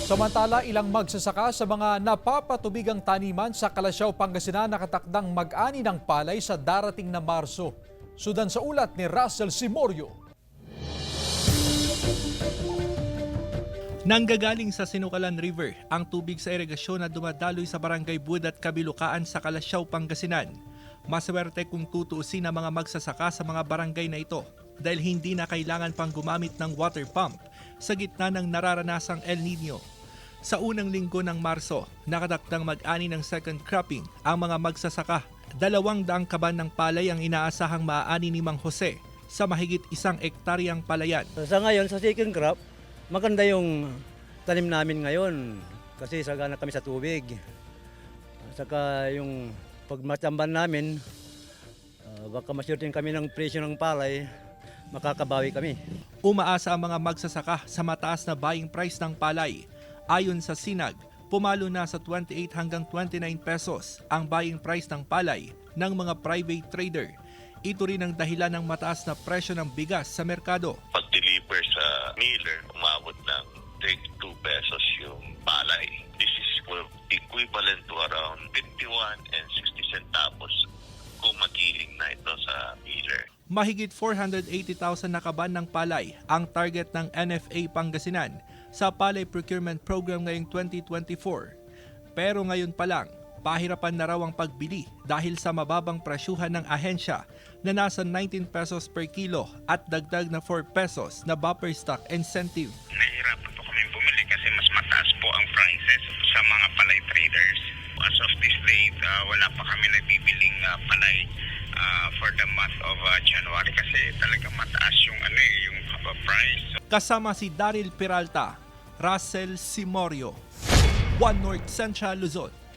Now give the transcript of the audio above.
Samantala, ilang magsasaka sa mga napapatubigang taniman sa Calasiao, Pangasinan nakatakdang mag-ani ng palay sa darating na Marso. Sudan sa ulat ni Russell Simorio. Nanggagaling sa Sinukalan River ang tubig sa irigasyon na dumadaloy sa Barangay Bud at Kabilukaan sa Calasiao, Pangasinan. Maswerte kung tutuusin ang mga magsasaka sa mga barangay na ito dahil hindi na kailangan pang gumamit ng water pump sa gitna ng nararanasang El Nino. Sa unang linggo ng Marso, nakatakdang mag-ani ng second cropping ang mga magsasaka. 200 kaban ng palay ang inaasahang maaani ni Mang Jose sa mahigit 1 ektaryang palayan. Sa ngayon, sa second crop, maganda yung tanim namin ngayon kasi sagana kami sa tubig. Saka yung pagmatsamban namin, baka masyurtin kami ng presyo ng palay, makakabawi kami. Umaasa ang mga magsasaka sa mataas na buying price ng palay. Ayon sa Sinag, pumalo na sa 28 hanggang 29 pesos ang buying price ng palay ng mga private trader. Ito rin ang dahilan ng mataas na presyo ng bigas sa merkado. Pag-deliver sa miller, umabot ng 32 pesos yung palay. This is equivalent to around 51 and 60 centavos kung magiling na ito sa miller. Mahigit 480,000 na kaban ng palay ang target ng NFA Pangasinan sa Palay Procurement Program ngayong 2024. Pero ngayon pa lang, pahirapan na raw ang pagbili dahil sa mababang presyuhan ng ahensya na nasa 19 pesos per kilo at dagdag na 4 pesos na buffer stock incentive. Nahihirapan po kami bumili kasi mas mataas po ang prices sa mga palay traders. As of this date, wala pa kami nabibiling palay for the month of January kasi talagang mataas yung yung price. Kasama si Daryl Peralta, Russell Simorio, One North Central Luzon.